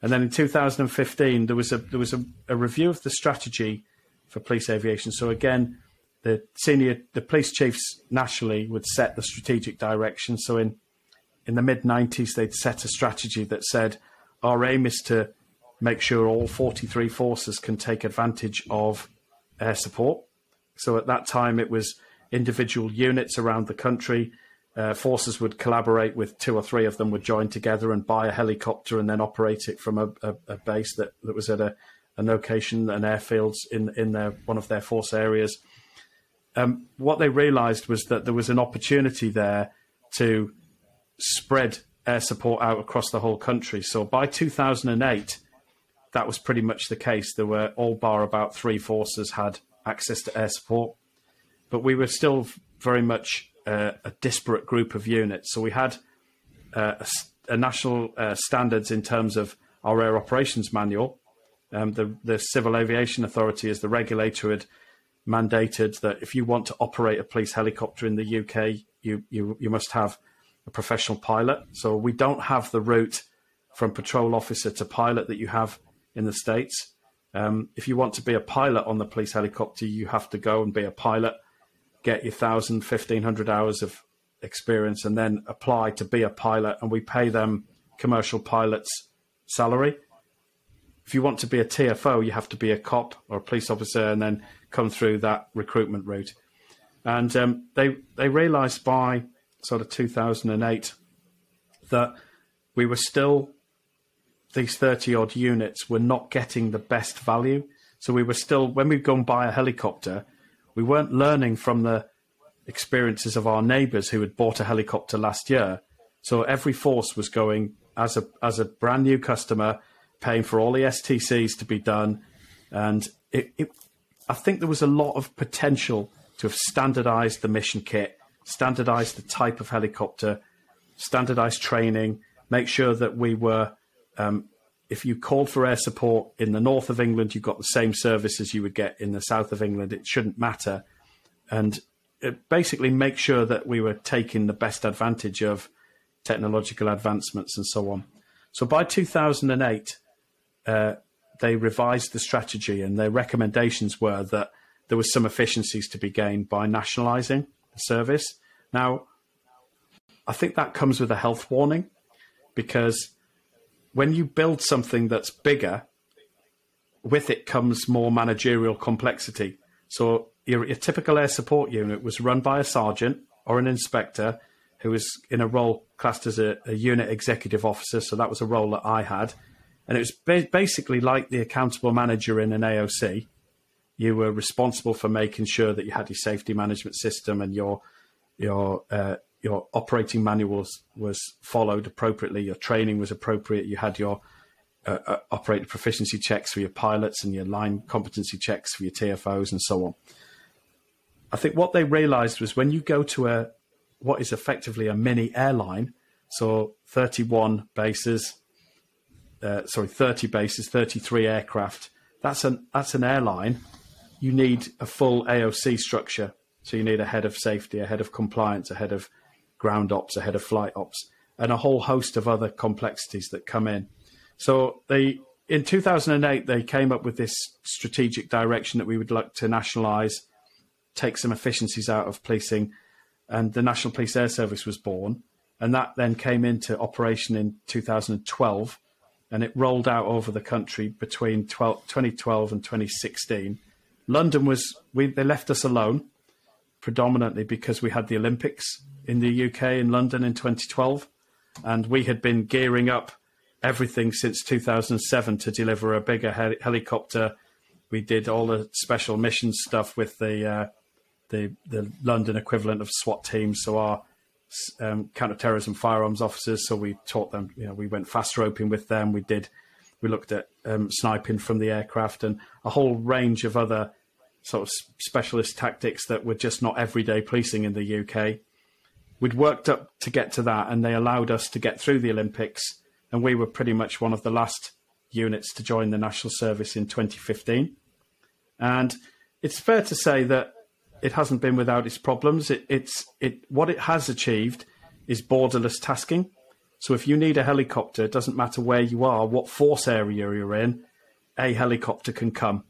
And then in 2015, there was a review of the strategy for police aviation. So again, the police chiefs nationally would set the strategic direction. So in the mid-90s, they'd set a strategy that said, our aim is to make sure all 43 forces can take advantage of air support. So at that time, it was individual units around the country. Forces would collaborate with 2 or 3 of them would join together and buy a helicopter and then operate it from a base that was at a location, an airfields in one of their force areas. What they realised was that there was an opportunity there to spread air support out across the whole country. So by 2008, that was pretty much the case. There were all bar about 3 forces had access to air support, but we were still very much a disparate group of units. So we had a national standards in terms of our air operations manual. The Civil Aviation Authority, as the regulator, had mandated that if you want to operate a police helicopter in the UK, you must have a professional pilot. So we don't have the route from patrol officer to pilot that you have in the States. If you want to be a pilot on the police helicopter, you have to go and be a pilot, get your 1,000, 1,500 hours of experience, and then apply to be a pilot, and we pay them commercial pilots' salary. If you want to be a TFO, you have to be a cop or a police officer and then come through that recruitment route. And they realised by sort of 2008 that we were still, these 30-odd units were not getting the best value. So we were still, when we'd go and buy a helicopter, we weren't learning from the experiences of our neighbours who had bought a helicopter last year. So every force was going as a brand new customer, paying for all the STCs to be done. And I think there was a lot of potential to have standardised the mission kit, standardised the type of helicopter, standardised training, make sure that we were, if you called for air support in the north of England, you got the same service as you would get in the south of England. It shouldn't matter. And basically make sure that we were taking the best advantage of technological advancements and so on. So by 2008, they revised the strategy, and their recommendations were that there was some efficiencies to be gained by nationalising the service. Now, I think that comes with a health warning, because when you build something that's bigger, with it comes more managerial complexity. So your typical air support unit was run by a sergeant or an inspector who was in a role classed as a unit executive officer. So that was a role that I had. And it was basically like the accountable manager in an AOC. You were responsible for making sure that you had your safety management system and your operating manual was followed appropriately. Your training was appropriate. You had your operator proficiency checks for your pilots and your line competency checks for your TFOs and so on. I think what they realized was when you go to what is effectively a mini airline, so 30 bases, 33 aircraft, that's an airline. You need a full AOC structure. So you need a head of safety, a head of compliance, a head of ground ops, a head of flight ops, and a whole host of other complexities that come in. So in 2008, they came up with this strategic direction that we would like to nationalise, take some efficiencies out of policing, and the National Police Air Service was born. And that then came into operation in 2012, and it rolled out over the country between 2012 and 2016. London they left us alone, predominantly because we had the Olympics in the UK in London in 2012, and we had been gearing up everything since 2007 to deliver a bigger helicopter. We did all the special mission stuff with the London equivalent of SWAT teams, so our counter-terrorism firearms officers. So we taught them, we went fast roping with them. We looked at sniping from the aircraft and a whole range of other sort of specialist tactics that were just not everyday policing in the UK. We'd worked up to get to that, and they allowed us to get through the Olympics, and we were pretty much one of the last units to join the National Service in 2015. And it's fair to say that it hasn't been without its problems. What it has achieved is borderless tasking. So if you need a helicopter, it doesn't matter where you are, what force area you're in, a helicopter can come.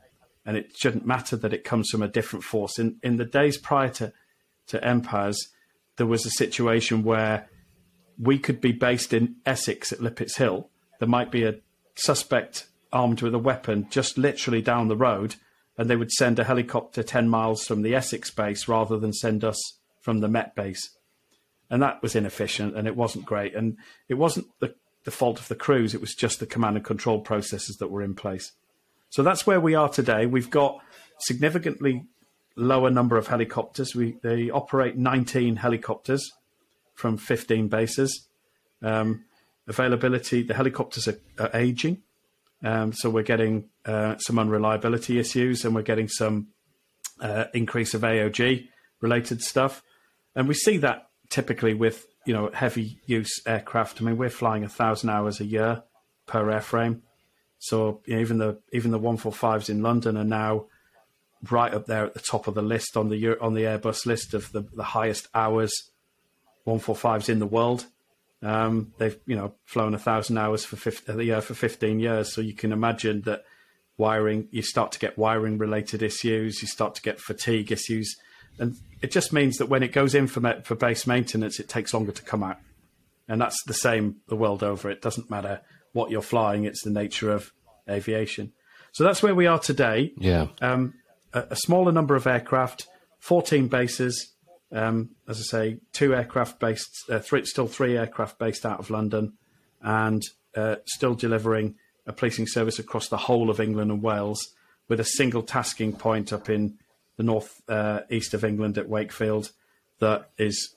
And it shouldn't matter that it comes from a different force. In the days prior to NPAS, there was a situation where we could be based in Essex at Lippets Hill. There might be a suspect armed with a weapon just literally down the road, and they would send a helicopter 10 miles from the Essex base rather than send us from the Met base. And that was inefficient, and it wasn't great. And it wasn't the fault of the crews, it was just the command and control processes that were in place. So that's where we are today. We've got significantly lower number of helicopters. They operate 19 helicopters from 15 bases. Availability, the helicopters are aging. So we're getting some unreliability issues, and we're getting some increase of AOG related stuff. And we see that typically with, heavy use aircraft. I mean, we're flying 1,000 hours a year per airframe. So even the 145s in London are now right up there at the top of the list on the Airbus list of the highest hours 145s in the world. They've flown 1,000 hours for 15 years. So you can imagine that you start to get wiring related issues, you start to get fatigue issues, and it just means that when it goes in for base maintenance, it takes longer to come out. And that's the same the world over. It doesn't matter what you're flying, it's the nature of aviation. So that's where we are today. Yeah. A smaller number of aircraft, 14 bases, as I say, three aircraft based out of London, and still delivering a policing service across the whole of England and Wales, with a single tasking point up in the north east of England at Wakefield. That is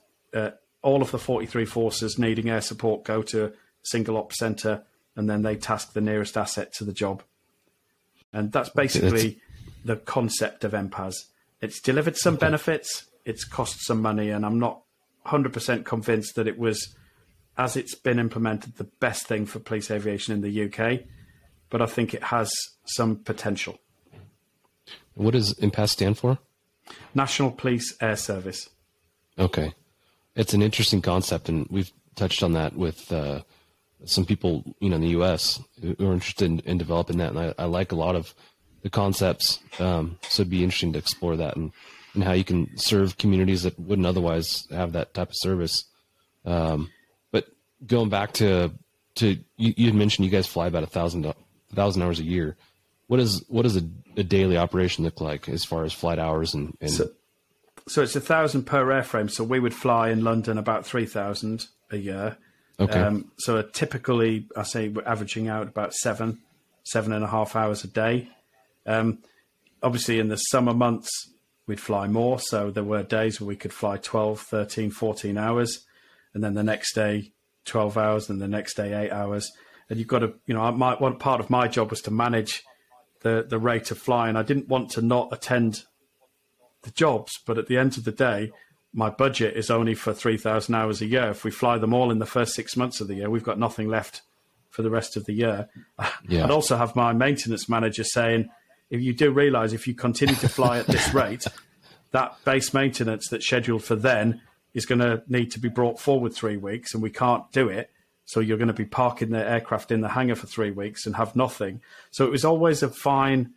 all of the 43 forces needing air support go to a single op centre, and then they task the nearest asset to the job. And that's basically the concept of NPAS. It's delivered some benefits, it's cost some money, and I'm not 100% convinced that it was, as it's been implemented, the best thing for police aviation in the UK, but I think it has some potential. What does NPAS stand for? National Police Air Service. Okay. It's an interesting concept, and we've touched on that with some people, in the U.S. who are interested in developing that, and I like a lot of the concepts. So it'd be interesting to explore that and how you can serve communities that wouldn't otherwise have that type of service. But going back to you had mentioned you guys fly about 1,000 hours a year. What does a daily operation look like as far as flight hours and So it's 1,000 per airframe. So we would fly in London about 3,000 a year. Okay. So typically, I say we're averaging out about 7.5 hours a day. Obviously, in the summer months, we'd fly more. So there were days where we could fly 12, 13, 14 hours. And then the next day, 12 hours, and the next day, 8 hours. And you've got to, one part of my job was to manage the rate of flying. I didn't want to not attend the jobs, but at the end of the day, my budget is only for 3,000 hours a year. If we fly them all in the first 6 months of the year, we've got nothing left for the rest of the year. Yeah. I'd also have my maintenance manager saying, if you do realise, if you continue to fly at this rate, that base maintenance that's scheduled for then is going to need to be brought forward 3 weeks, and we can't do it. So you're going to be parking the aircraft in the hangar for 3 weeks and have nothing. So it was always a fine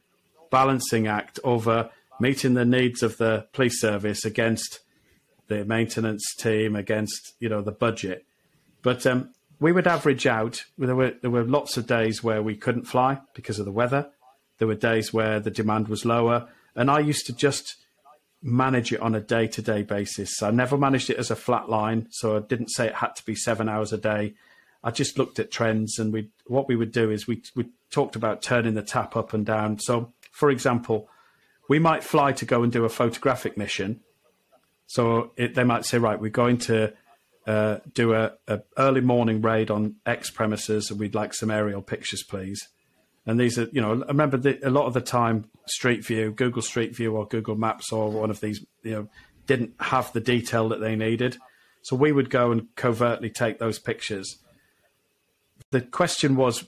balancing act over meeting the needs of the police service against the maintenance team, against the budget. But we would average out. There were lots of days where we couldn't fly because of the weather. There were days where the demand was lower, and I used to just manage it on a day-to-day basis. I never managed it as a flat line, so I didn't say it had to be 7 hours a day. I just looked at trends, and what we would do is we talked about turning the tap up and down. So, for example, we might fly to go and do a photographic mission. So they might say, right, we're going to do a early morning raid on X premises, and we'd like some aerial pictures, please. And these are, I remember a lot of the time, Street View, Google Street View or Google Maps or one of these, didn't have the detail that they needed. So we would go and covertly take those pictures. The question was,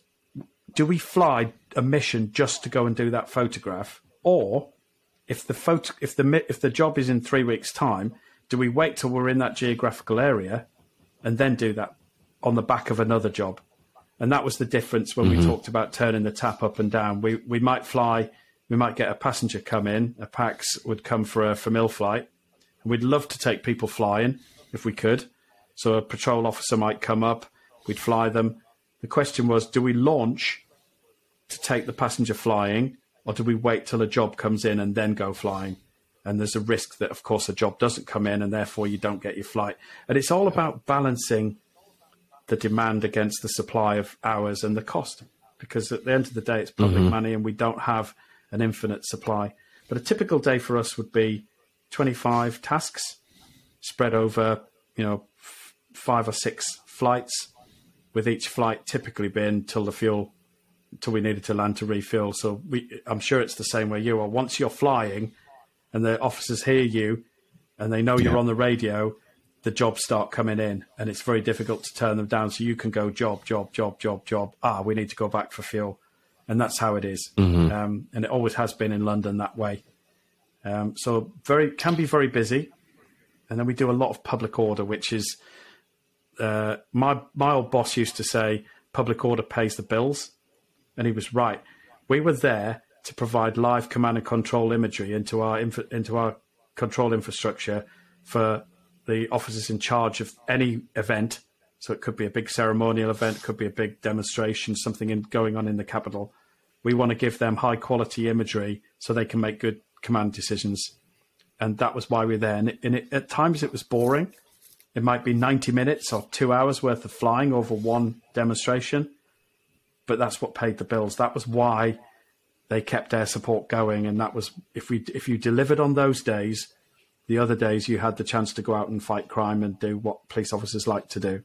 do we fly a mission just to go and do that photograph? Or if the job is in 3 weeks' time, do we wait till we're in that geographical area and then do that on the back of another job. And that was the difference when we talked about turning the tap up and down. We might fly, we might get a passenger come in, a PAX would come for a FMIL flight. And we'd love to take people flying if we could. So a patrol officer might come up, we'd fly them. The question was, do we launch to take the passenger flying, or do we wait till a job comes in and then go flying? And there's a risk that, of course, a job doesn't come in and therefore you don't get your flight. And it's all about balancing the demand against the supply of hours and the cost, because at the end of the day, it's public money and we don't have an infinite supply. But a typical day for us would be 25 tasks spread over, 5 or 6 flights, with each flight typically being till we needed to land to refill. So I'm sure it's the same where you are. Once you're flying and the officers hear you and they know you're on the radio, the jobs start coming in, and it's very difficult to turn them down. So you can go job. We need to go back for fuel. And that's how it is. And it always has been in London that way. So can be very busy. And then we do a lot of public order, which is, my old boss used to say, public order pays the bills. And he was right. We were there to provide live command and control imagery into our control infrastructure for the officers in charge of any event. So it could be a big ceremonial event, could be a big demonstration, something going on in the capital. We want to give them high quality imagery so they can make good command decisions. And that was why we're there. And at times it was boring. It might be 90 minutes or 2 hours worth of flying over one demonstration, but that's what paid the bills. That was why they kept air support going. And that was, if you delivered on those days, the other days you had the chance to go out and fight crime and do what police officers like to do.